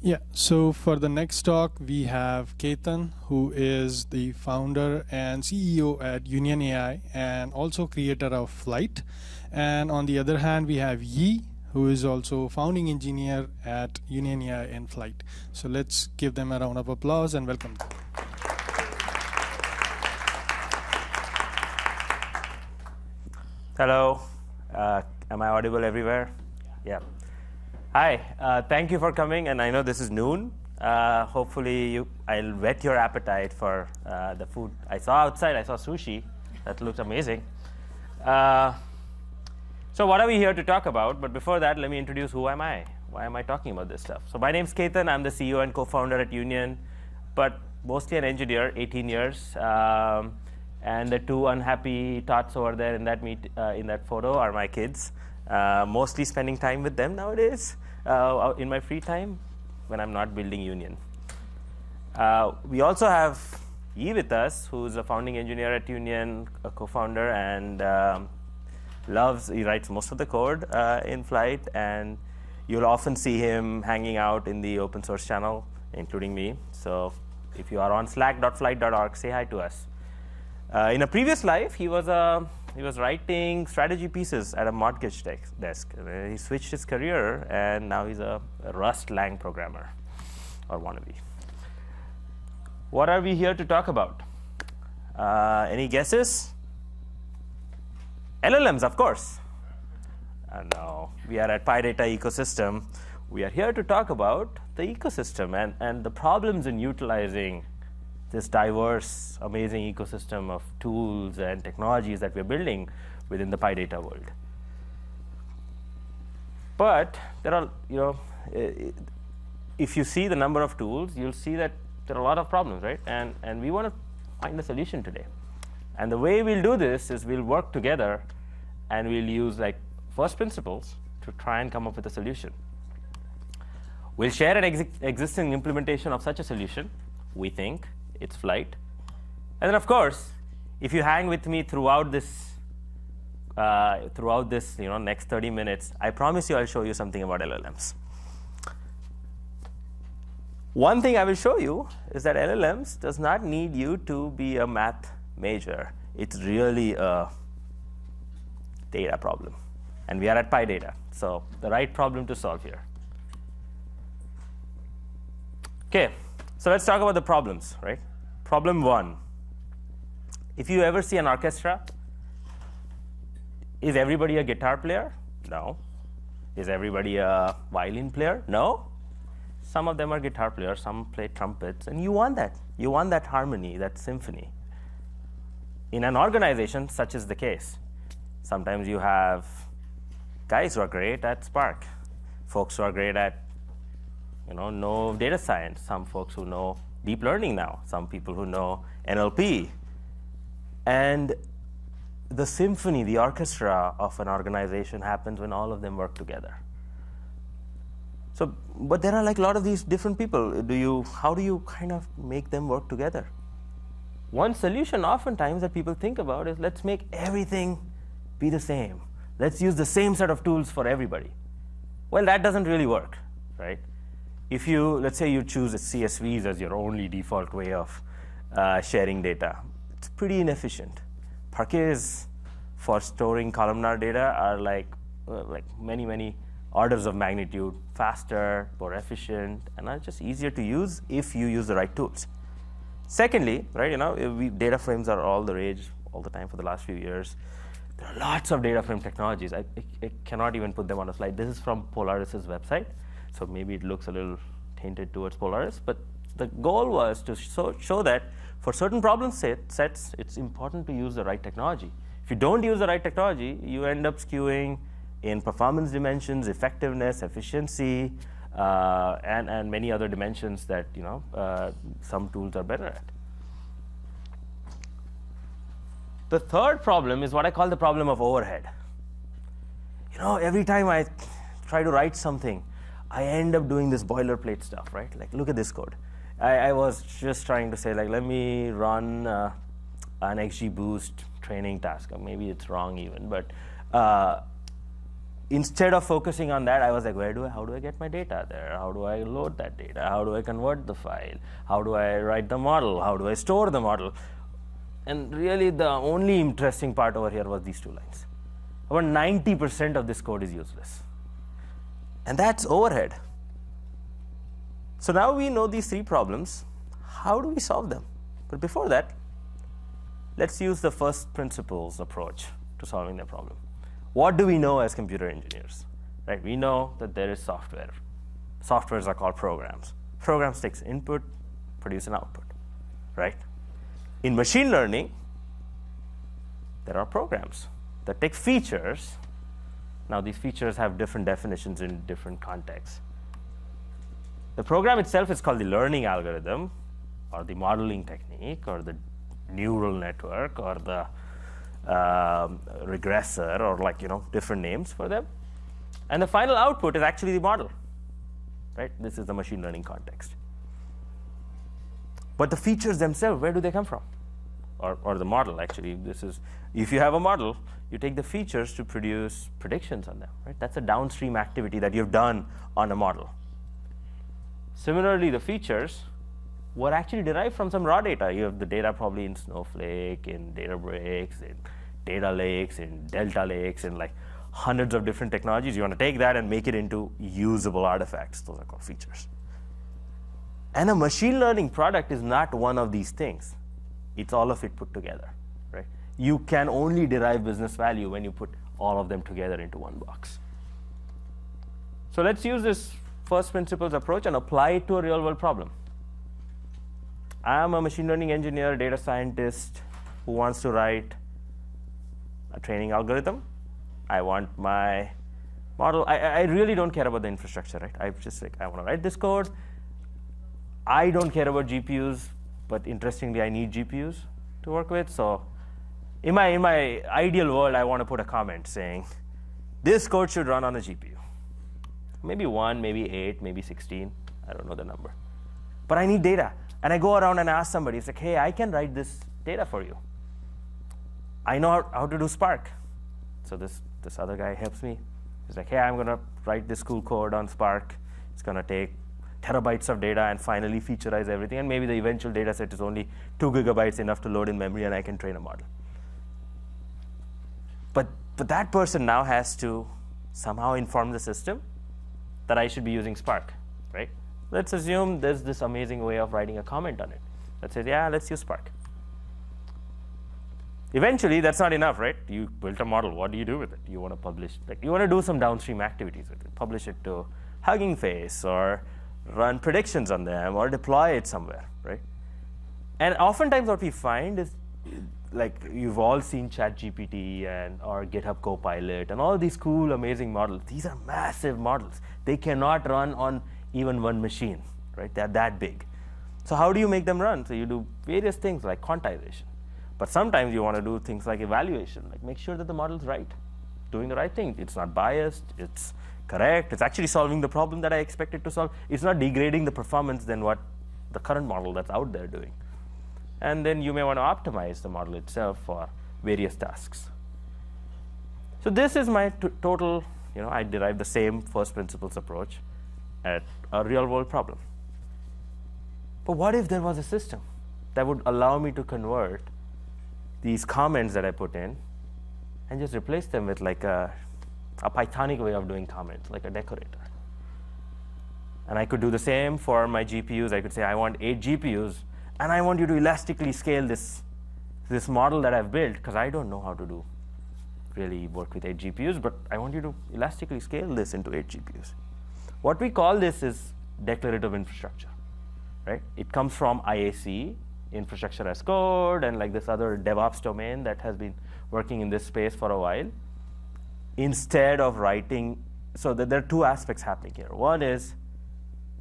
Yeah, so for the next talk, we have Ketan, who is the founder and CEO at Union AI and also creator of Flight. And on the other hand, we have Yi, who is also founding engineer at Union AI and Flight. So let's give them a round of applause and welcome them. Hello. Am I audible everywhere? Yeah. Hi. Thank you for coming. And I know this is noon. Hopefully, I'll whet your appetite for the food. I saw outside. I saw sushi. That looks amazing. So what are we here to talk about? But before that, let me introduce who am I? Why am I talking about this stuff? So my name's Ketan. I'm the CEO and co-founder at Union, but mostly an engineer, 18 years. And the two unhappy tots over there in that photo are my kids. Mostly spending time with them nowadays in my free time when I'm not building Union. We also have Yi with us, who's a founding engineer at Union, a co-founder, and he writes most of the code in Flight, and you'll often see him hanging out in the open source channel, including me. So if you are on slack.flight.org, say hi to us. In a previous life, he was writing strategy pieces at a mortgage desk. He switched his career, and now he's a Rust Lang programmer, or wannabe. What are we here to talk about? Any guesses? LLMs, of course. No, we are at PyData ecosystem. We are here to talk about the ecosystem and the problems in utilizing this diverse, amazing ecosystem of tools and technologies that we're building within the PyData world. But there are, if you see the number of tools, you'll see that there are a lot of problems, right? And we want to find a solution today. And the way we'll do this is we'll work together, and we'll use like first principles to try and come up with a solution. We'll share an existing implementation of such a solution, we think. It's Flight. And then, of course, if you hang with me throughout this next 30 minutes, I promise you I'll show you something about LLMs. One thing I will show you is that LLMs does not need you to be a math major. It's really a data problem. And we are at PyData, so the right problem to solve here. OK, so let's talk about the problems, right? Problem one. If you ever see an orchestra, is everybody a guitar player? No. Is everybody a violin player? No. Some of them are guitar players, some play trumpets, and you want that. You want that harmony, that symphony. In an organization, such is the case. Sometimes you have guys who are great at Spark, folks who are great at know data science, some folks who know deep learning now, some people who know NLP. And the symphony, the orchestra of an organization happens when all of them work together. So, but there are like a lot of these different people. How do you kind of make them work together? One solution oftentimes that people think about is let's make everything be the same. Let's use the same set of tools for everybody. Well, that doesn't really work, right? If let's say you choose CSVs as your only default way of sharing data, it's pretty inefficient. Parquets for storing columnar data are like many, many orders of magnitude faster, more efficient, and are just easier to use if you use the right tools. Secondly, right, data frames are all the rage all the time for the last few years. There are lots of data frame technologies. I cannot even put them on a slide. This is from Polaris's website. So maybe it looks a little tainted towards Polaris, but the goal was to show that for certain problem sets, it's important to use the right technology. If you don't use the right technology, you end up skewing in performance dimensions, effectiveness, efficiency, and many other dimensions that some tools are better at. The third problem is what I call the problem of overhead. Every time I try to write something, I end up doing this boilerplate stuff, right? Like, look at this code. I was just trying to say, like, let me run an XGBoost training task. Or maybe it's wrong even, but instead of focusing on that, I was like, how do I get my data there? How do I load that data? How do I convert the file? How do I write the model? How do I store the model? And really, the only interesting part over here was these two lines. About 90% of this code is useless. And that's overhead. So now we know these three problems. How do we solve them? But before that, let's use the first principles approach to solving the problem. What do we know as computer engineers? Right? We know that there is software. Softwares are called programs. Programs takes input, produce an output. Right? In machine learning, there are programs that take features. Now, these features have different definitions in different contexts. The program itself is called the learning algorithm, or the modeling technique, or the neural network, or the regressor, or different names for them. And the final output is actually the model. Right? This is the machine learning context. But the features themselves, where do they come from? Or the model, actually. This is, if you have a model, you take the features to produce predictions on them. Right? That's a downstream activity that you've done on a model. Similarly, the features were actually derived from some raw data. You have the data probably in Snowflake, in Databricks, in data lakes, in Delta lakes, in like hundreds of different technologies. You want to take that and make it into usable artifacts. Those are called features. And a machine learning product is not one of these things. It's all of it put together. Right? You can only derive business value when you put all of them together into one box. So let's use this first principles approach and apply it to a real world problem. I'm a machine learning engineer, data scientist who wants to write a training algorithm. I want my model. I really don't care about the infrastructure, right? I want to write this code. I don't care about GPUs, but interestingly, I need GPUs to work with. So in my ideal world, I want to put a comment saying, this code should run on a GPU. Maybe 1, maybe 8, maybe 16. I don't know the number. But I need data. And I go around and ask somebody, it's like, hey, I can write this data for you. I know how to do Spark. So this other guy helps me. He's like, hey, I'm going to write this cool code on Spark. It's going to take terabytes of data and finally featureize everything. And maybe the eventual data set is only 2 gigabytes, enough to load in memory, and I can train a model. But that person now has to somehow inform the system that I should be using Spark, right? Let's assume there's this amazing way of writing a comment on it that says, yeah, let's use Spark. Eventually, that's not enough, right? You built a model. What do you do with it? You want to publish, you want to do some downstream activities with it. Publish it to Hugging Face, or run predictions on them, or deploy it somewhere, right? And oftentimes what we find is, like, you've all seen ChatGPT or GitHub Copilot and all these cool, amazing models. These are massive models. They cannot run on even one machine, right? They're that big. So how do you make them run? So you do various things like quantization. But sometimes you want to do things like evaluation, like make sure that the model's right, doing the right thing. It's not biased, it's correct, it's actually solving the problem that I expect it to solve. It's not degrading the performance than what the current model that's out there doing. And then you may want to optimize the model itself for various tasks. So this is my total, I derived the same first principles approach at a real world problem. But what if there was a system that would allow me to convert these comments that I put in and just replace them with like a Pythonic way of doing comments, like a decorator? And I could do the same for my GPUs. I could say, I want 8 GPUs, and I want you to elastically scale this model that I've built, because I don't know how to really work with 8 GPUs, but I want you to elastically scale this into 8 GPUs. What we call this is declarative infrastructure, right? It comes from IAC, infrastructure as code, and like this other DevOps domain that has been working in this space for a while. Instead of writing, so that there are two aspects happening here. One is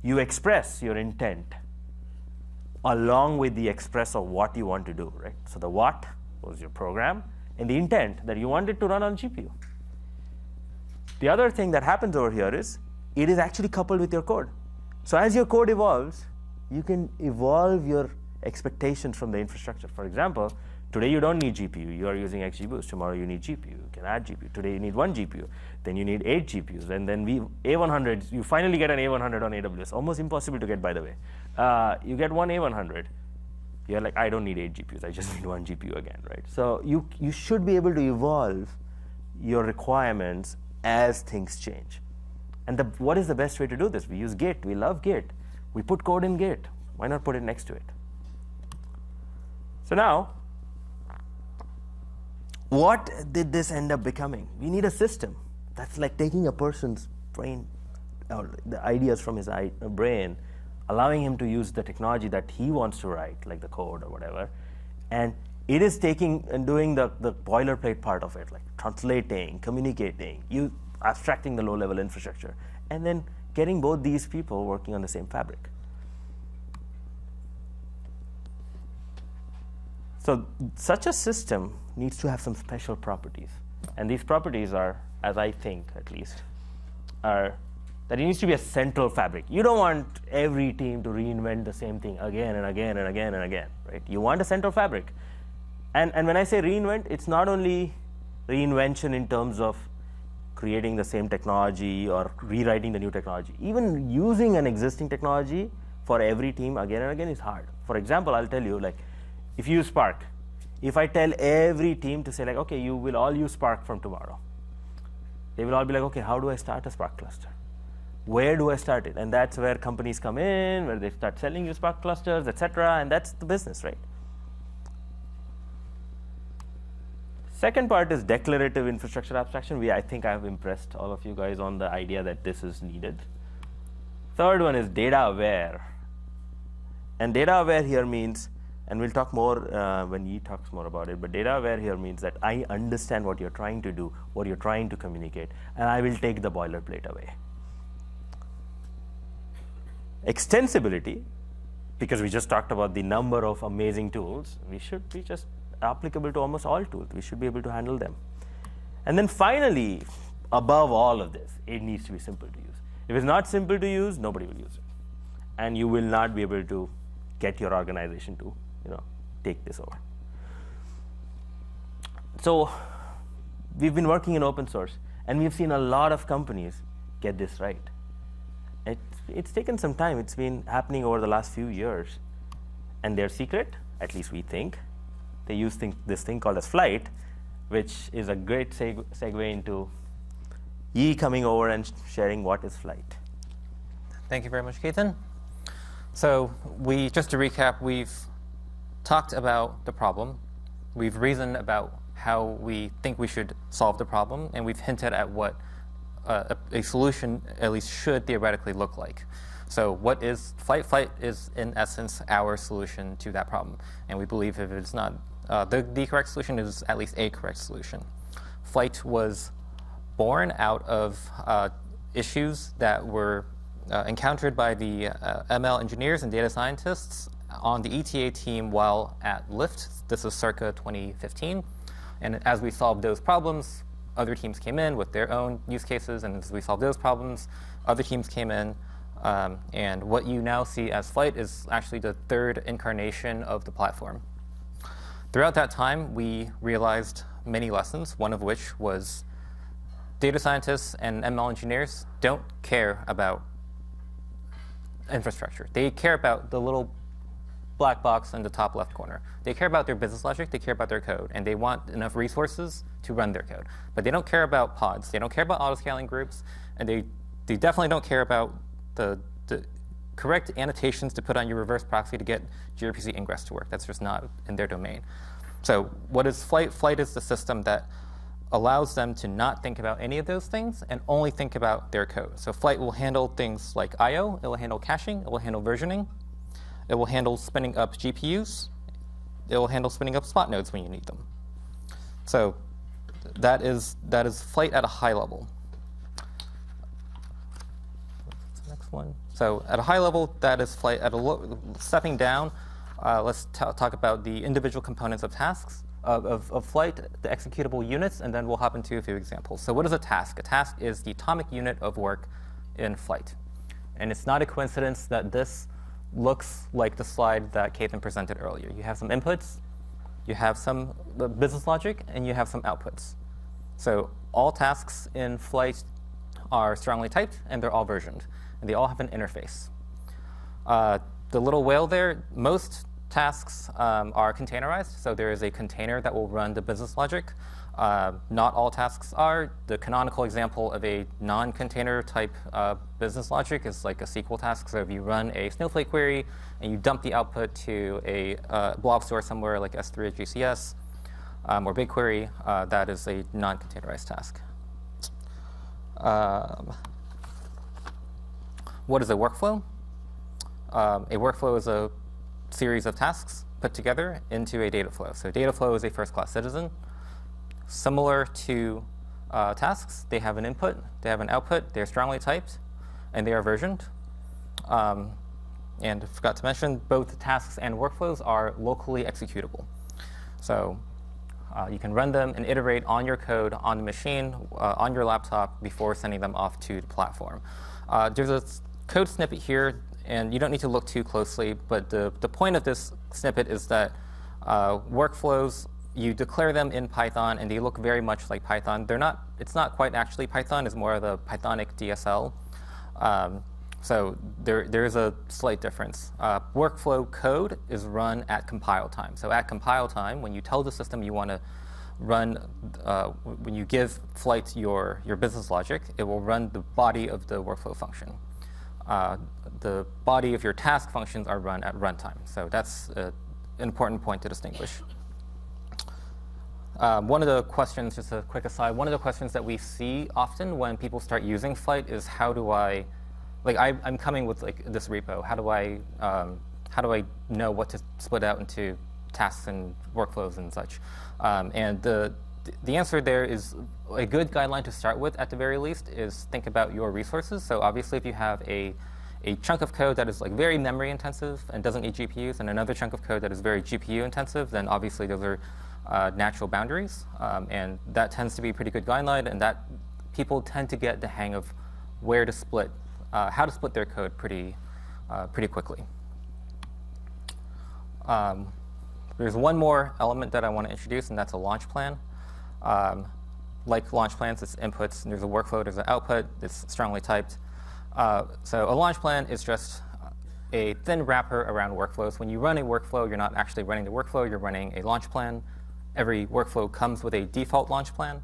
you express your intent along with the express of what you want to do, right? So the what was your program, and the intent that you want it to run on GPU. The other thing that happens over here is it is actually coupled with your code. So as your code evolves, you can evolve your expectations from the infrastructure. For example, Today you don't need GPU. You are using XGBoost. Tomorrow you need GPU. You can add GPU. Today you need 1 GPU. Then you need 8 GPUs. And then A100, you finally get an A100 on AWS. Almost impossible to get, by the way. You get one A100. You're like, I don't need 8 GPUs. I just need 1 GPU again, right? So you should be able to evolve your requirements as things change. And what is the best way to do this? We use Git. We love Git. We put code in Git. Why not put it next to it? So now, what did this end up becoming? We need a system. That's like taking a person's brain, or the ideas from his brain, allowing him to use the technology that he wants to write, like the code or whatever, and it is taking and doing the boilerplate part of it, like translating, communicating, abstracting the low-level infrastructure, and then getting both these people working on the same fabric. So such a system needs to have some special properties. And these properties are, as I think at least, are that it needs to be a central fabric. You don't want every team to reinvent the same thing again and again and again and again, right? You want a central fabric. And when I say reinvent, it's not only reinvention in terms of creating the same technology or rewriting the new technology. Even using an existing technology for every team again and again is hard. For example, I'll tell you, like, if you use Spark, if I tell every team to say, like, okay, you will all use Spark from tomorrow, they will all be like, okay, how do I start a Spark cluster? Where do I start it? And that's where companies come in, where they start selling you Spark clusters, etc. And that's the business, right? Second part is declarative infrastructure abstraction. I think I have impressed all of you guys on the idea that this is needed. Third one is data aware. And data aware here means, and we'll talk more when Yi talks more about it, but data aware here means that I understand what you're trying to do, what you're trying to communicate, and I will take the boilerplate away. Extensibility, because we just talked about the number of amazing tools, we should be just applicable to almost all tools. We should be able to handle them. And then finally, above all of this, it needs to be simple to use. If it's not simple to use, nobody will use it. And you will not be able to get your organization to, take this over. So we've been working in open source, and we've seen a lot of companies get this right. It's taken some time. It's been happening over the last few years. And their secret, at least we think, they use this thing called as Flight, which is a great segue into Yi coming over and sharing what is Flight. Thank you very much, Ketan. So just to recap, we've talked about the problem. We've reasoned about how we think we should solve the problem, and we've hinted at what a solution at least should theoretically look like. So what is Flight? Flight is, in essence, our solution to that problem. And we believe if it's not the correct solution, is at least a correct solution. Flight was born out of issues that were encountered by the ML engineers and data scientists on the ETA team while at Lyft. This was circa 2015. And as we solved those problems, other teams came in with their own use cases, and as we solved those problems, other teams came in. And what you now see as Flight is actually the third incarnation of the platform. Throughout that time, we realized many lessons, one of which was data scientists and ML engineers don't care about infrastructure. They care about the little black box in the top left corner. They care about their business logic, they care about their code, and they want enough resources to run their code. But they don't care about pods, they don't care about auto-scaling groups, and they definitely don't care about the correct annotations to put on your reverse proxy to get gRPC ingress to work. That's just not in their domain. So what is Flight? Flight is the system that allows them to not think about any of those things and only think about their code. So Flight will handle things like I/O, it will handle caching, it will handle versioning, it will handle spinning up GPUs, it will handle spinning up spot nodes when you need them. So that is Flight at a high level. What's the next one? So at a high level, that is Flight. At stepping down, let's talk about the individual components of tasks. Of Flight, the executable units, and then we'll hop into a few examples. So what is a task? A task is the atomic unit of work in Flight. And it's not a coincidence that this looks like the slide that Ketan presented earlier. You have some inputs, you have some business logic, and you have some outputs. So all tasks in Flight are strongly typed, and they're all versioned, and they all have an interface. The little whale there, most tasks are containerized, so there is a container that will run the business logic. Not all tasks are. The canonical example of a non-container type business logic is like a SQL task. So if you run a Snowflake query and you dump the output to a blob store somewhere like S3 or GCS or BigQuery, that is a non-containerized task. What is a workflow? A workflow is a series of tasks put together into a data flow. So data flow is a first-class citizen. Similar to tasks, they have an input, they have an output, they're strongly typed, and they are versioned. And I forgot to mention, both tasks and workflows are locally executable. So you can run them and iterate on your code on the machine, on your laptop, before sending them off to the platform. There's a code snippet here, and you don't need to look too closely, but the point of this snippet is that workflows, you declare them in Python, and they look very much like Python. It's not quite actually Python. It's more of the Pythonic DSL. So there is a slight difference. Workflow code is run at compile time. So at compile time, when you tell the system you want to run, when you give Flight your business logic, it will run the body of the workflow function. The body of your task functions are run at runtime. So that's an important point to distinguish. One of the questions, just a quick aside, one of the questions that we see often when people start using Flight is how do I, I'm coming with this repo. How do I know what to split out into tasks and workflows and such? And the answer there is a good guideline to start with at the very least is think about your resources. So obviously if you have a chunk of code that is very memory intensive and doesn't need GPUs, and another chunk of code that is very GPU intensive, then obviously those are natural boundaries, and that tends to be a pretty good guideline, and that people tend to get the hang of where to split, how to split their code pretty quickly. There's one more element that I want to introduce, and that's a launch plan. Like launch plans, it's inputs, and there's a workflow, there's an output, it's strongly typed. So a launch plan is just a thin wrapper around workflows. When you run a workflow, you're not actually running the workflow, you're running a launch plan. Every workflow comes with a default launch plan.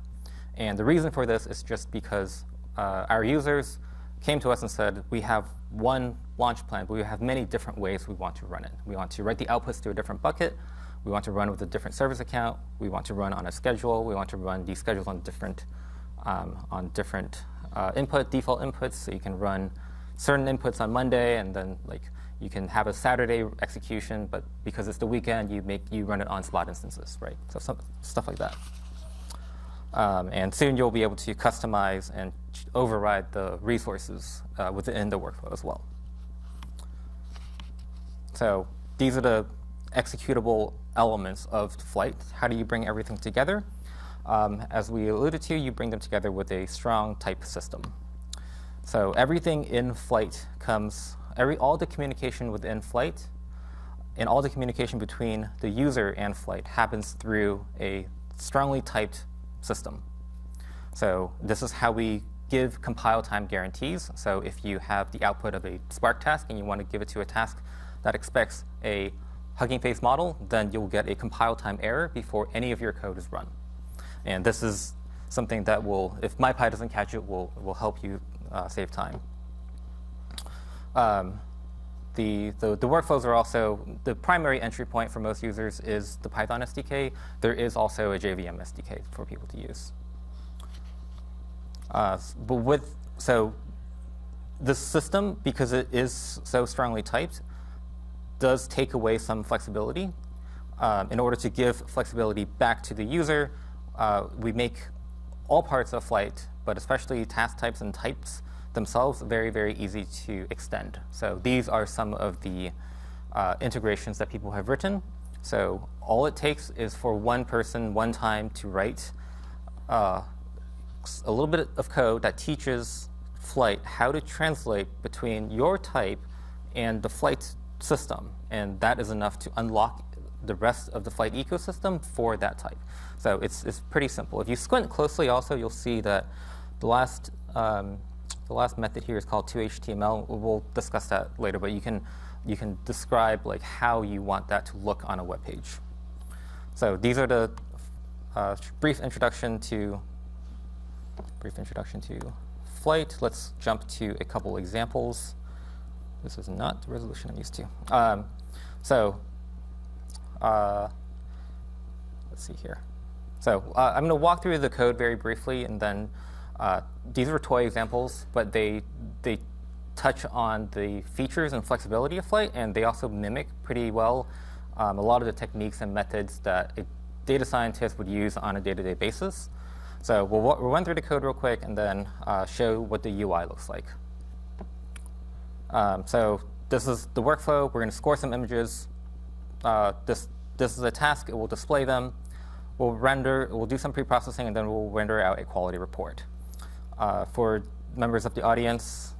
And the reason for this is just because our users came to us and said, we have one launch plan, but we have many different ways we want to run it. We want to write the outputs to a different bucket. We want to run with a different service account. We want to run on a schedule. We want to run these schedules on different default inputs. So you can run certain inputs on Monday, and then you can have a Saturday execution, but because it's the weekend, you run it on spot instances, right? So stuff like that. And soon you'll be able to customize and override the resources within the workflow as well. So these are the executable elements of Flight. How do you bring everything together? As we alluded to, you bring them together with a strong type system. So everything in Flight comes, all the communication within Flight and all the communication between the user and Flight happens through a strongly typed system. So this is how we give compile time guarantees. So if you have the output of a Spark task and you want to give it to a task that expects a Hugging Face model, then you'll get a compile time error before any of your code is run. And this is something that will, if MyPy doesn't catch it, will help you save time. The workflows are also, the primary entry point for most users is the Python SDK. There is also a JVM SDK for people to use. So this system, because it is so strongly typed, does take away some flexibility. In order to give flexibility back to the user, we make all parts of Flight, but especially task types and types themselves, very, very easy to extend. So these are some of the integrations that people have written. So all it takes is for one person, one time, to write a little bit of code that teaches Flight how to translate between your type and the Flight system. And that is enough to unlock the rest of the flight ecosystem for that type. So it's pretty simple. If you squint closely also, you'll see that the last method here is called toHTML. We'll discuss that later, but you can describe like how you want that to look on a web page. So these are the brief introduction to flight. Let's jump to a couple examples. This is not the resolution I'm used to. Let's see here. So I'm going to walk through the code very briefly, and then these are toy examples, but they touch on the features and flexibility of flight, and they also mimic pretty well a lot of the techniques and methods that a data scientist would use on a day-to-day basis. So we'll run through the code real quick and then show what the UI looks like. So this is the workflow. We're going to score some images. This is a task. It will display them. We'll do some pre-processing, and then we'll render out a quality report. For members of the audience,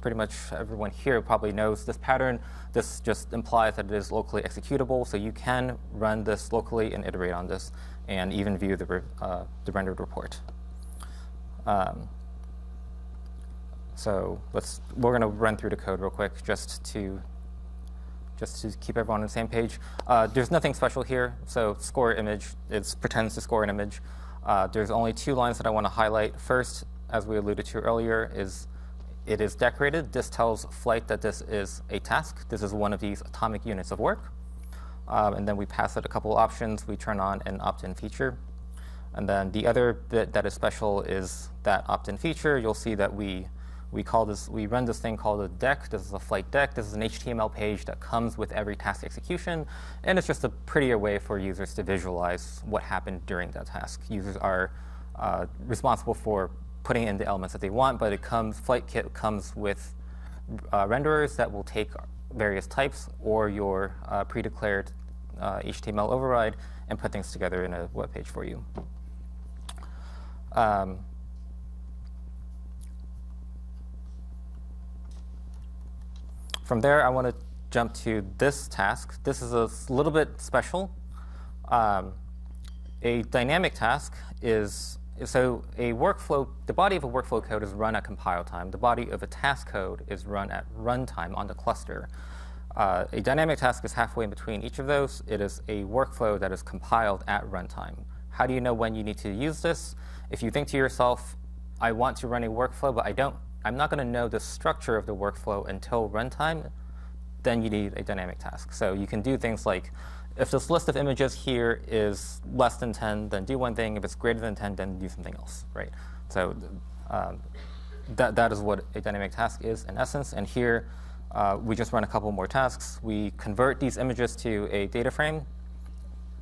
pretty much everyone here probably knows this pattern. This just implies that it is locally executable, so you can run this locally and iterate on this, and even view the rendered report. So we're going to run through the code real quick just to keep everyone on the same page. There's nothing special here. So score image, it pretends to score an image. There's only 2 lines that I want to highlight. First, as we alluded to earlier, is it is decorated. This tells flight that this is a task. This is one of these atomic units of work. And then we pass it a couple options. We turn on an opt-in feature. And then the other bit that is special is that opt-in feature. You'll see that we run this thing called a deck. This is a flight deck. This is an HTML page that comes with every task execution. And it's just a prettier way for users to visualize what happened during that task. Users are responsible for putting in the elements that they want, but FlightKit comes with renderers that will take various types or your pre-declared HTML override and put things together in a web page for you. From there, I want to jump to this task. This is a little bit special. A dynamic task is a workflow. The body of a workflow code is run at compile time. The body of a task code is run at runtime on the cluster. A dynamic task is halfway in between each of those. It is a workflow that is compiled at runtime. How do you know when you need to use this? If you think to yourself, I want to run a workflow, but I'm not going to know the structure of the workflow until runtime, then you need a dynamic task. So you can do things like, if this list of images here is less than 10, then do one thing. If it's greater than 10, then do something else, right? So that is what a dynamic task is in essence. And here, we just run a couple more tasks. We convert these images to a data frame.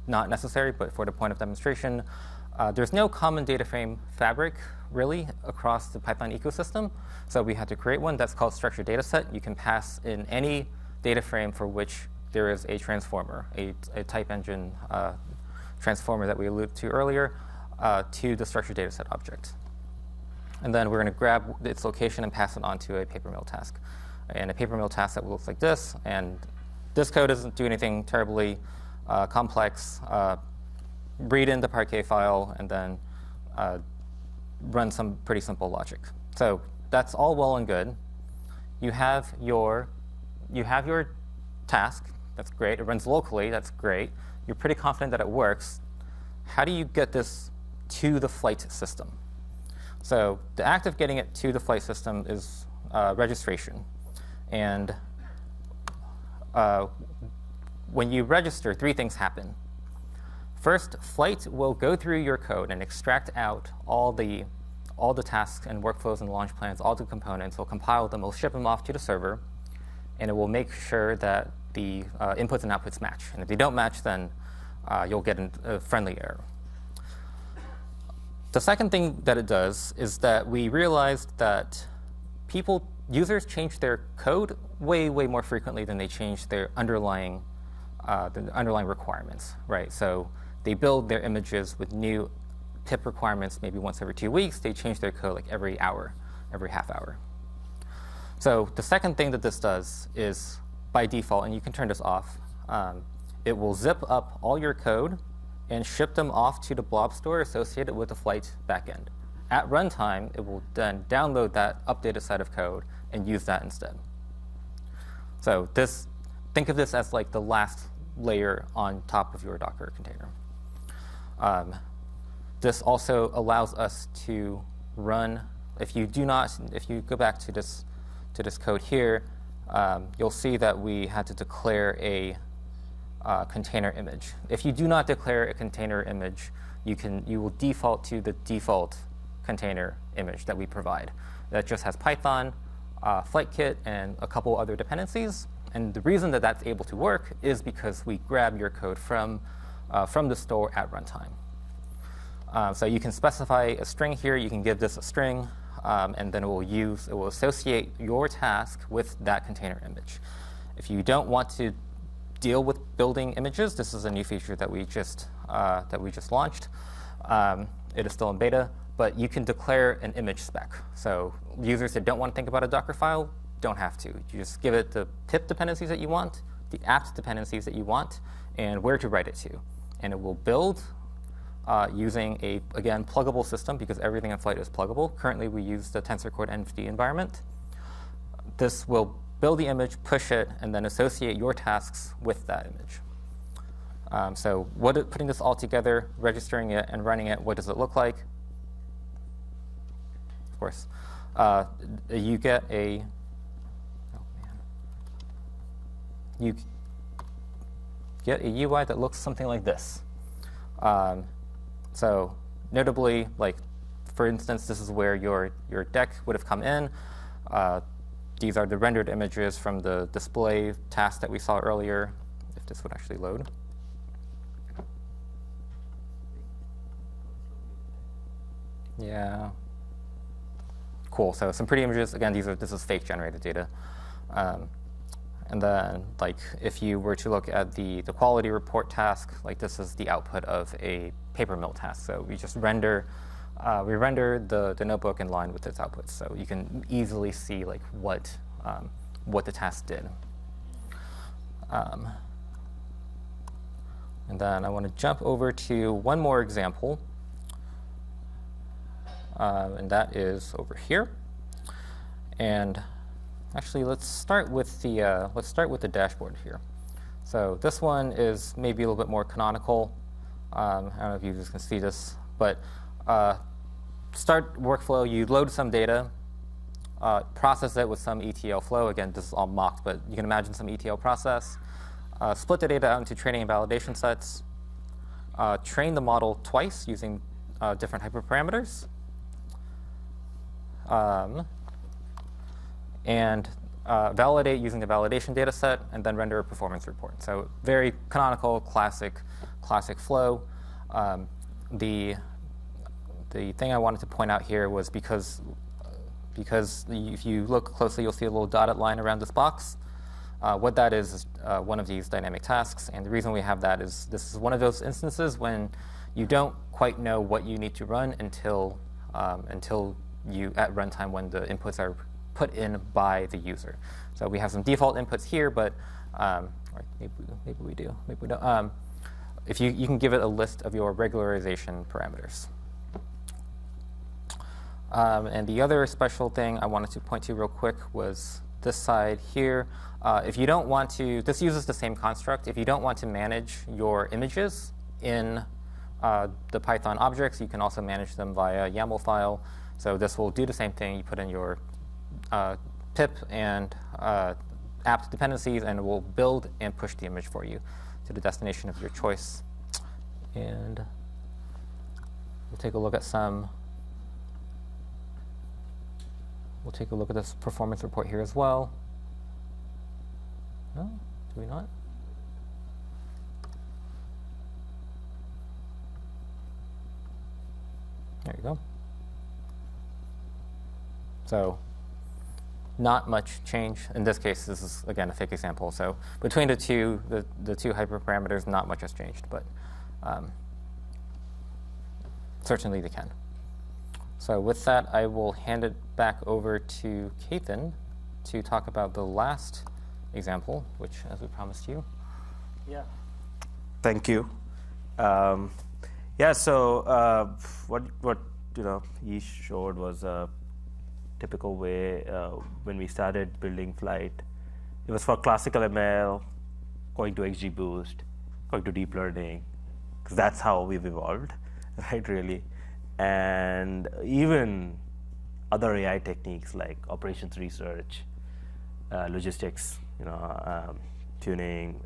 Not necessary, but for the point of demonstration. There's no common data frame fabric, really, across the Python ecosystem. So we had to create one that's called structured data set. You can pass in any data frame for which there is a transformer, a type engine transformer that we alluded to earlier, to the structured data set object. And then we're going to grab its location and pass it on to a paper mill task. And a paper mill task that looks like this. And this code doesn't do anything terribly complex. Read in the Parquet file, and then run some pretty simple logic. So that's all well and good. You have your task. That's great. It runs locally. That's great. You're pretty confident that it works. How do you get this to the flight system? So the act of getting it to the flight system is registration. And when you register, 3 things happen. First, Flight will go through your code and extract out all the tasks and workflows and launch plans, all the components. It'll compile them. It'll ship them off to the server, and it will make sure that the inputs and outputs match. And if they don't match, then you'll get a friendly error. The second thing that it does is that we realized that users change their code way, way more frequently than they change their underlying requirements, right? So they build their images with new pip requirements maybe once every 2 weeks. They change their code like every hour, every half hour. So the second thing that this does is, by default, and you can turn this off, it will zip up all your code and ship them off to the blob store associated with the flight backend. At runtime, it will then download that updated set of code and use that instead. So think of this as like the last layer on top of your Docker container. This also allows us to run, if you go back to this code here, you'll see that we had to declare a container image. If you do not declare a container image, you will default to the default container image that we provide. That just has Python, FlightKit, and a couple other dependencies. And the reason that that's able to work is because we grab your code from the store at runtime. So you can specify a string here. You can give this a string, and then it will associate your task with that container image. If you don't want to deal with building images, this is a new feature that we just launched. It is still in beta, but you can declare an image spec. So users that don't want to think about a Docker file don't have to. You just give it the pip dependencies that you want, the apt dependencies that you want, and where to write it to. And it will build using a, again, pluggable system, because everything in Flight is pluggable. Currently, we use the TensorCode NFD environment. This will build the image, push it, and then associate your tasks with that image. So putting this all together, registering it, and running it, what does it look like? Of course, you get a you get a UI that looks something like this. So notably, like for instance, this is where your deck would have come in. These are the rendered images from the display task that we saw earlier, if this would actually load. Yeah. Cool. So some pretty images. Again, this is fake generated data. And then, like, if you were to look at the quality report task, like this is the output of a paper mill task. So we just render the notebook in line with its outputs. So you can easily see like what the task did. And then I want to jump over to one more example, and that is over here. And actually, let's start with the dashboard here. So this one is maybe a little bit more canonical. I don't know if you just can see this, but start workflow. You load some data, process it with some ETL flow. Again, this is all mocked, but you can imagine some ETL process. Split the data out into training and validation sets. Train the model twice using different hyperparameters. And validate using the validation data set, and then render a performance report. So very canonical, classic flow. The thing I wanted to point out here was because if you look closely, you'll see a little dotted line around this box. What that is one of these dynamic tasks, and the reason we have that is this is one of those instances when you don't quite know what you need to run until you at runtime, when the inputs are put in by the user. So we have some default inputs here, but or maybe we do, maybe we don't. If you can give it a list of your regularization parameters. And the other special thing I wanted to point to real quick was this side here. If you don't want to, this uses the same construct. If you don't want to manage your images in the Python objects, you can also manage them via YAML file. So this will do the same thing. You put in your pip and apt dependencies, and it will build and push the image for you to the destination of your choice. And we'll take a look at this performance report here as well. No, do we not? There you go. So not much change. In this case, this is, again, a fake example. So between the two hyperparameters, not much has changed, but certainly they can. So with that, I will hand it back over to Keithan to talk about the last example, which, as we promised you. Yeah. Thank you. Yeah. So what he showed was a typical way when we started building Flight. It was for classical ML, going to XGBoost, going to deep learning, because that's how we've evolved, right? Really, and even other AI techniques like operations research, logistics, tuning.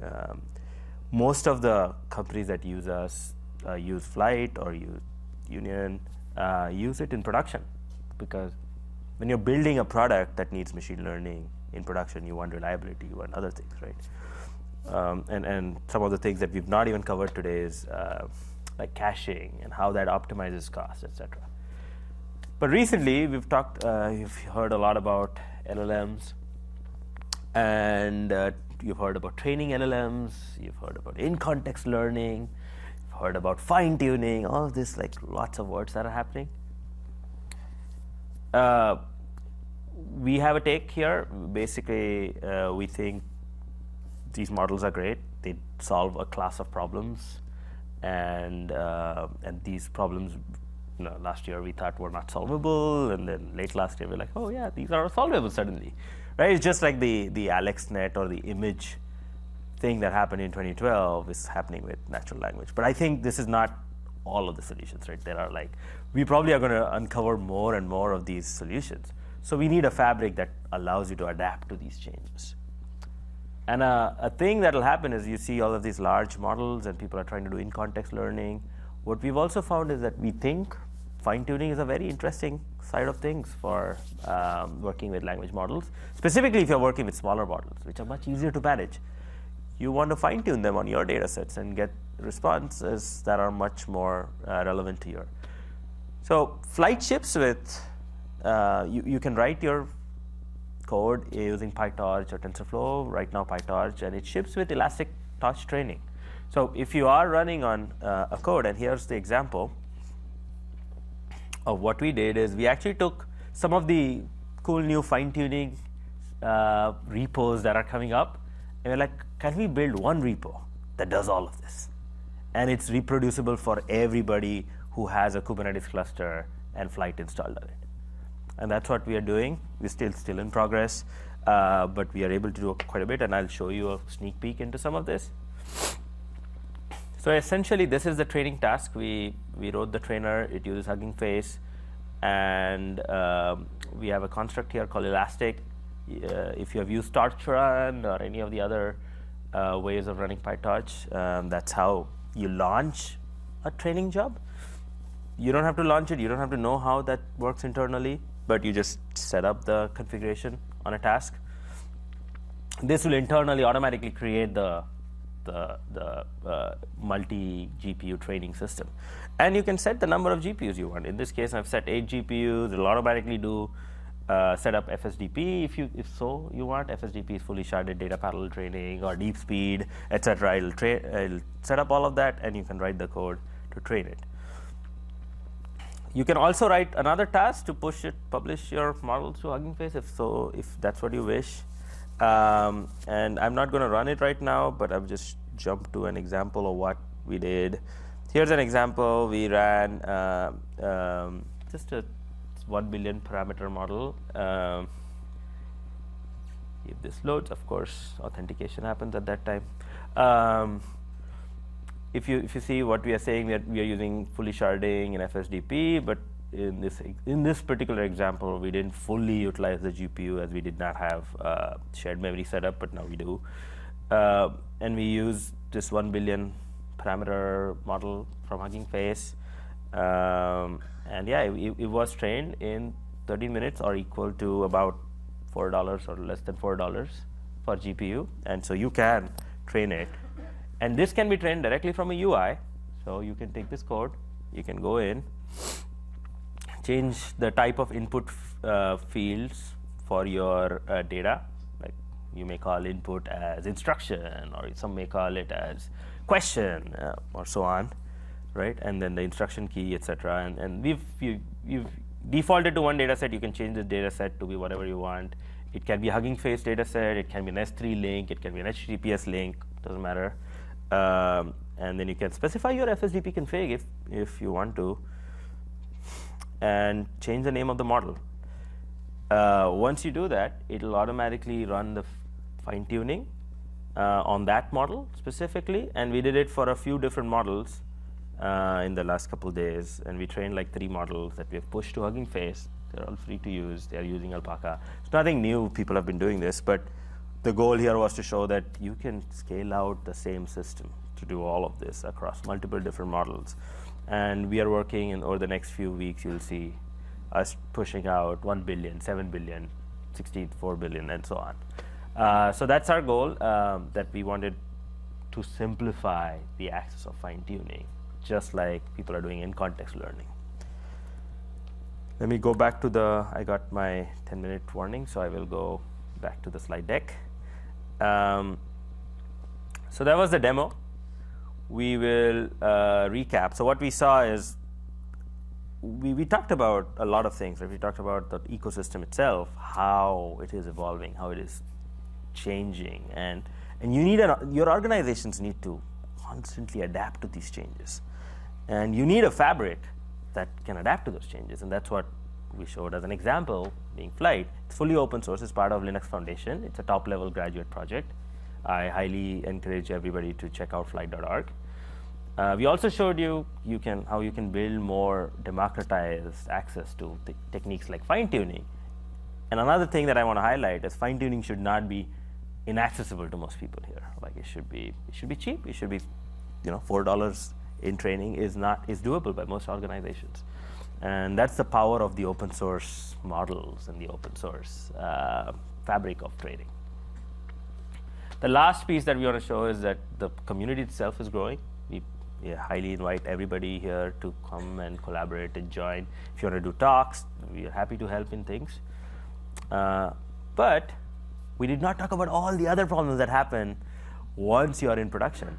Most of the companies that use us use Flight or use Union, use it in production, because when you're building a product that needs machine learning in production, you want reliability, you want other things, right? And some of the things that we've not even covered today is like caching and how that optimizes cost, etc. But recently, you've heard a lot about LLMs, and you've heard about training LLMs, you've heard about in-context learning, you've heard about fine-tuning, all of this, like lots of words that are happening. We have a take here. Basically, we think these models are great. They solve a class of problems, and these problems, last year we thought were not solvable, and then late last year we're like, oh yeah, these are solvable suddenly, right? It's just like the AlexNet or the image thing that happened in 2012 is happening with natural language. But I think this is not all of the solutions, right? There are we probably are going to uncover more and more of these solutions. So we need a fabric that allows you to adapt to these changes. And a thing that will happen is you see all of these large models and people are trying to do in-context learning. What we've also found is that we think fine-tuning is a very interesting side of things for working with language models, specifically if you're working with smaller models, which are much easier to manage. You want to fine-tune them on your data sets and get responses that are much more relevant to your. So Flight ships with, you can write your code using PyTorch or TensorFlow, right now PyTorch, and it ships with Elastic Torch training. So if you are running on a code, and here's the example of what we did, is we actually took some of the cool new fine-tuning repos that are coming up, and we're like, can we build one repo that does all of this? And it's reproducible for everybody who has a Kubernetes cluster and Flight installed on it. And that's what we are doing. We're still in progress, but we are able to do quite a bit, and I'll show you a sneak peek into some of this. So essentially, this is the training task. We wrote the trainer. It uses Hugging Face, and we have a construct here called Elastic. If you have used Torch Run or any of the other ways of running PyTorch, that's how you launch a training job. You don't have to launch it. You don't have to know how that works internally, but you just set up the configuration on a task. This will internally automatically create the multi-GPU training system. And you can set the number of GPUs you want. In this case, I've set 8 GPUs. It'll automatically do set up FSDP if so you want. FSDP is fully sharded data parallel training or deep speed, etc. It'll set up all of that, and you can write the code to train it. You can also write another task to publish your model to Hugging Face if that's what you wish. And I'm not going to run it right now, but I've just jumped to an example of what we did. Here's an example. We ran just a 1 billion parameter model. If this loads, of course, authentication happens at that time. If you see what we are saying, we are using fully sharding and FSDP, but in this particular example, we didn't fully utilize the GPU as we did not have shared memory set up, but now we do. And we use this 1 billion parameter model from Hugging Face. And yeah, it was trained in 30 minutes or equal to about $4 or less than $4 for GPU. And so you can train it. And this can be trained directly from a UI. So you can take this code, you can go in, change the type of input fields for your data. Like you may call input as instruction, or some may call it as question, or so on, right? And then the instruction key, etc. And you've defaulted to one data set. You can change the data set to be whatever you want. It can be a Hugging Face data set. It can be an S3 link. It can be an HTTPS link. Doesn't matter. And then you can specify your FSDP config if you want to, and change the name of the model. Once you do that, it'll automatically run the fine-tuning on that model specifically, and we did it for a few different models in the last couple of days, and we trained like 3 models that we have pushed to Hugging Face. They're all free to use. They're using Alpaca. It's nothing new. People have been doing this, but the goal here was to show that you can scale out the same system to do all of this across multiple different models. And we are working, and over the next few weeks, you'll see us pushing out 1 billion, 7 billion, 64 billion, and so on. So that's our goal, that we wanted to simplify the access of fine-tuning, just like people are doing in context learning. Let me go back to I got my 10-minute warning, so I will go back to the slide deck. So that was the demo. We will recap. So what we saw is we talked about a lot of things. Right? We talked about the ecosystem itself, how it is evolving, how it is changing, and you need your organizations need to constantly adapt to these changes, and you need a fabric that can adapt to those changes, and that's what we showed as an example, being Flight. It's fully open source. It's part of Linux Foundation. It's a top-level graduate project. I highly encourage everybody to check out flight.org. We also showed you how you can build more democratized access to techniques like fine-tuning. And another thing that I want to highlight is fine-tuning should not be inaccessible to most people here. Like it should be cheap. It should be, $4 in training is doable by most organizations. And that's the power of the open source models and the open source fabric of trading. The last piece that we want to show is that the community itself is growing. We highly invite everybody here to come and collaborate and join. If you want to do talks, we are happy to help in things. But we did not talk about all the other problems that happen once you are in production.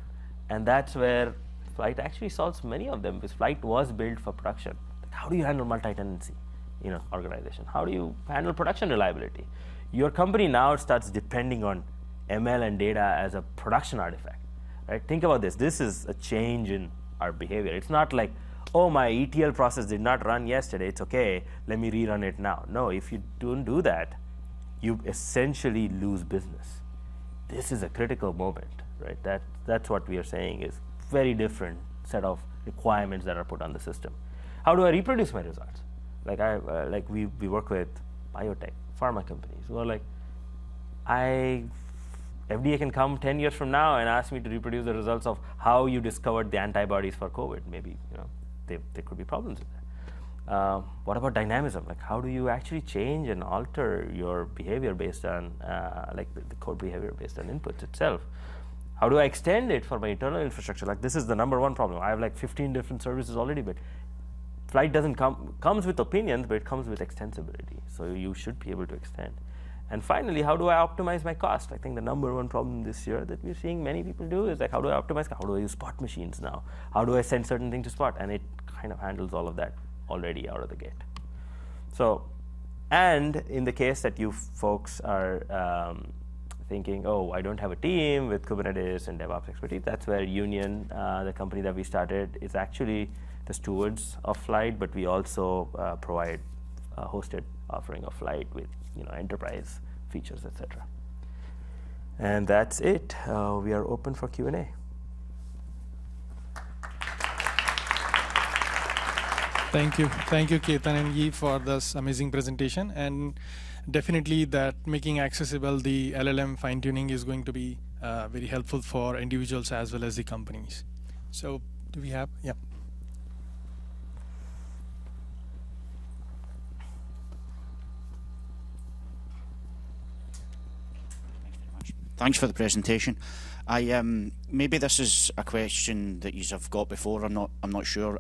And that's where Flight actually solves many of them, because Flight was built for production. How do you handle multi-tenancy in an organization? How do you handle production reliability? Your company now starts depending on ML and data as a production artifact. Right? Think about this. This is a change in our behavior. It's not like, oh, my ETL process did not run yesterday. It's okay. Let me rerun it now. No, if you don't do that, you essentially lose business. This is a critical moment, right? That's what we are saying is very different set of requirements that are put on the system. How do I reproduce my results? Like we work with biotech, pharma companies who are like, FDA can come 10 years from now and ask me to reproduce the results of how you discovered the antibodies for COVID. Maybe there could be problems with that. What about dynamism? Like how do you actually change and alter your behavior based on the code behavior based on inputs itself? How do I extend it for my internal infrastructure? Like this is the number one problem. I have like 15 different services already, but Flight doesn't comes with opinions, but it comes with extensibility. So you should be able to extend. And finally, how do I optimize my cost? I think the number one problem this year that we're seeing many people do is like, how do I optimize? How do I use Spot machines now? How do I send certain things to Spot? And it kind of handles all of that already out of the gate. So, and in the case that you folks are thinking, oh, I don't have a team with Kubernetes and DevOps expertise, that's where Union, the company that we started, is actually the stewards of Flight, but we also provide a hosted offering of Flight with enterprise features, etc. And that's it. We are open for Q&A. Thank you, Ketan and Yi, for this amazing presentation. And definitely that making accessible the LLM fine-tuning is going to be very helpful for individuals as well as the companies. So do we have, yeah. Thanks for the presentation. Maybe this is a question that you have got before. I'm not sure.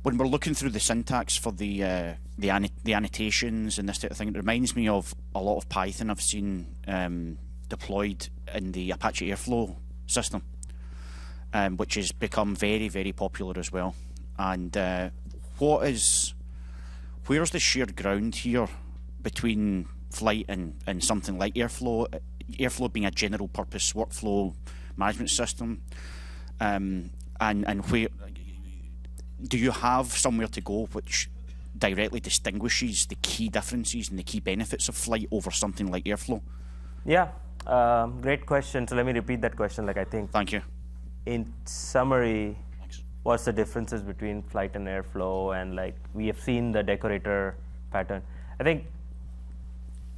When we're looking through the syntax for the annotations and this type of thing, it reminds me of a lot of Python I've seen deployed in the Apache Airflow system, which has become very, very popular as well. And where's the shared ground here between Flight and something like Airflow? Airflow being a general purpose workflow management system, and where do you have somewhere to go which directly distinguishes the key differences and the key benefits of flight over something like Airflow? Yeah, great question. So let me repeat that question. Like I think, Thank you. in summary, what's the differences between flight and Airflow? And like we have seen the decorator pattern. I think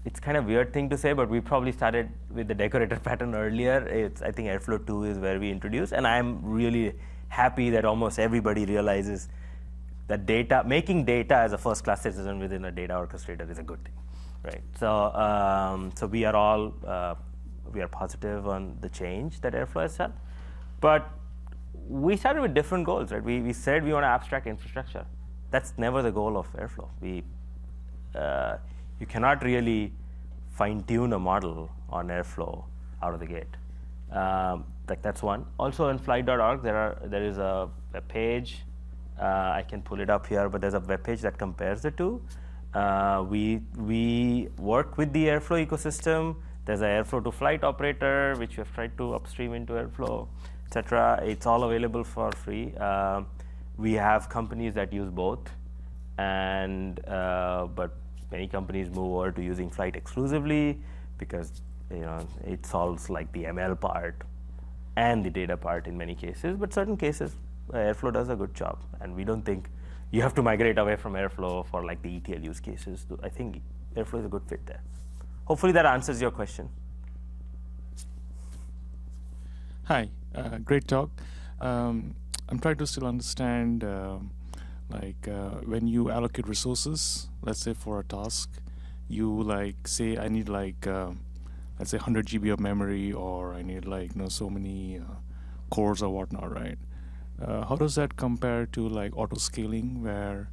it's kind of weird thing to say, but we probably started with the decorator pattern earlier. I think Airflow 2 is where we introduced, and I'm really happy that almost everybody realizes that making data as a first-class citizen within a data orchestrator is a good thing, right? So, so we are positive on the change that Airflow has done, but we started with different goals, right? We said we want to abstract infrastructure. That's never the goal of Airflow. You cannot really fine-tune a model on Airflow out of the gate. Like that's one. Also in flight.org, there is a page. I can pull it up here, but there's a web page that compares the two. We work with the Airflow ecosystem. There's an Airflow to flight operator, which we have tried to upstream into Airflow, etc. It's all available for free. We have companies that use both, and but many companies move over to using flight exclusively because it solves like the ML part and the data part in many cases. But certain cases, Airflow does a good job, and we don't think you have to migrate away from Airflow for like the ETL use cases. I think Airflow is a good fit there. Hopefully that answers your question. Hi, great talk. I'm trying to still understand, when you allocate resources, let's say for a task, you say I need let's say 100 GB of memory, or I need so many cores or whatnot, right? How does that compare to auto scaling, where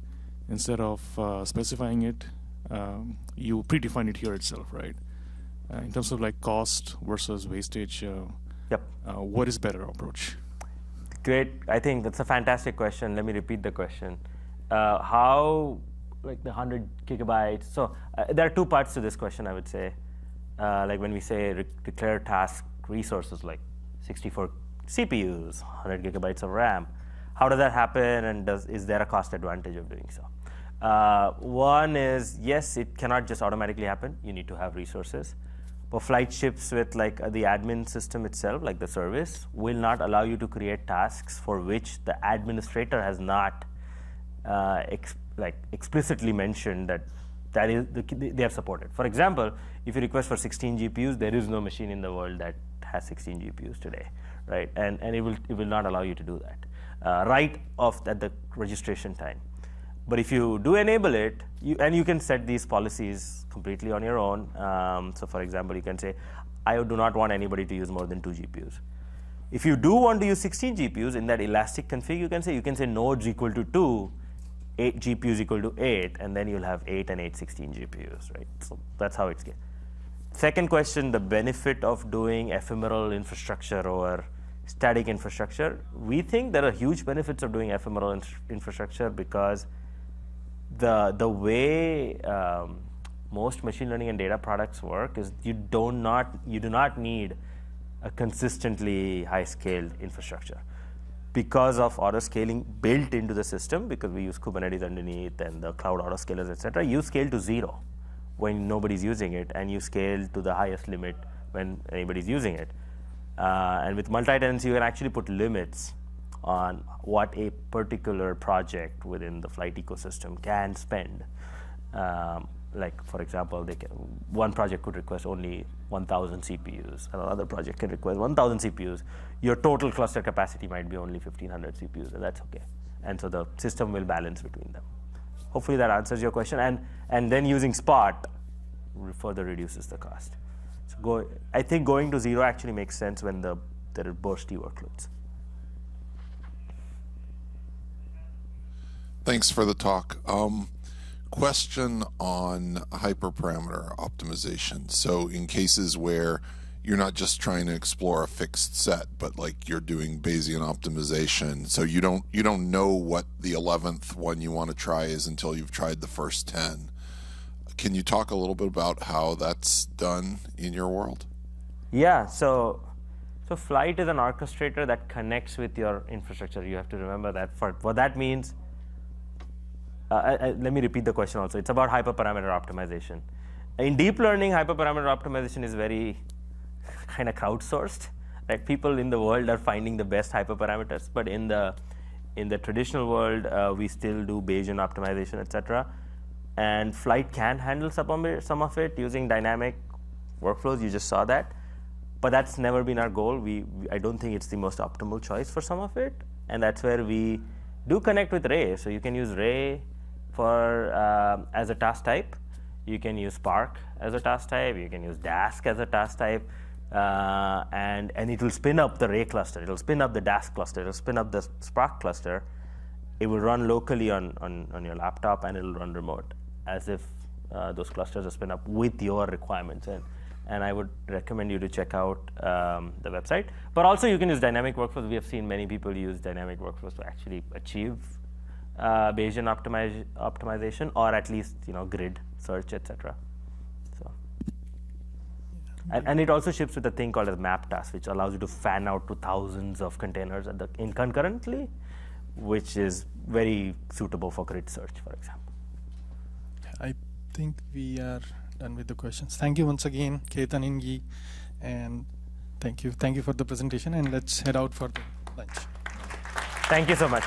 instead of specifying it, you predefine it here itself, right? In terms of cost versus wastage, Yep. what is better approach? Great. I think that's a fantastic question. Let me repeat the question. How, the 100 gigabytes? So there are two parts to this question, I would say. When we say declare task resources, 64 CPUs, 100 gigabytes of RAM, how does that happen, and is there a cost advantage of doing so? One is, yes, it cannot just automatically happen. You need to have resources. But flight ships with the admin system itself, like the service, will not allow you to create tasks for which the administrator has not explicitly mentioned that is they are supported. For example, if you request for 16 GPUs, there is no machine in the world that has 16 GPUs today, right? And it will not allow you to do that right off at the registration time. But if you do enable it, you can set these policies completely on your own. So for example, you can say, I do not want anybody to use more than 2 GPUs. If you do want to use 16 GPUs, in that elastic config, you can say nodes equal to 2, 8 GPUs equal to 8, and then you'll have 8 and 8 16 GPUs, right? So that's how it's get. Second question, the benefit of doing ephemeral infrastructure over static infrastructure. We think there are huge benefits of doing ephemeral infrastructure because the way most machine learning and data products work is you do not need a consistently high-scaled infrastructure. Because of auto-scaling built into the system, because we use Kubernetes underneath and the cloud autoscalers, etc., you scale to 0 when nobody's using it, and you scale to the highest limit when anybody's using it. And with multi-tenancy, you can actually put limits on what a particular project within the flight ecosystem can spend. For example, one project could request only 1,000 CPUs, and another project can request 1,000 CPUs. Your total cluster capacity might be only 1,500 CPUs, and that's okay. And so the system will balance between them. Hopefully that answers your question. And then using Spot further reduces the cost. So I think going to 0 actually makes sense when there are bursty workloads. Thanks for the talk. Question on hyperparameter optimization. So in cases where you're not just trying to explore a fixed set, but you're doing Bayesian optimization, so you don't know what the 11th one you want to try is until you've tried the first 10. Can you talk a little bit about how that's done in your world? Yeah. So So flight is an orchestrator that connects with your infrastructure. You have to remember that. What that means, let me repeat the question also. It's about hyperparameter optimization. In deep learning, hyperparameter optimization is very kind of crowdsourced. Right? People in the world are finding the best hyperparameters, but in the traditional world, we still do Bayesian optimization, etc. And flight can handle some of it using dynamic workflows. You just saw that. But that's never been our goal. I don't think it's the most optimal choice for some of it. And that's where we do connect with Ray. So you can use Ray for as a task type. You can use Spark as a task type. You can use Dask as a task type. And it will spin up the Ray cluster. It will spin up the Dask cluster. It will spin up the Spark cluster. It will run locally on your laptop, and it will run remote, as if those clusters are spin up with your requirements. And I would recommend you to check out the website. But also you can use dynamic workflows. We have seen many people use dynamic workflows to actually achieve Bayesian optimization, or at least grid search, etc. So, and it also ships with a thing called as map task, which allows you to fan out to thousands of containers concurrently, which is very suitable for grid search, for example. I think we are done with the questions. Thank you once again, Ketan, Ingi, and thank you for the presentation. And let's head out for the lunch. Thank you so much.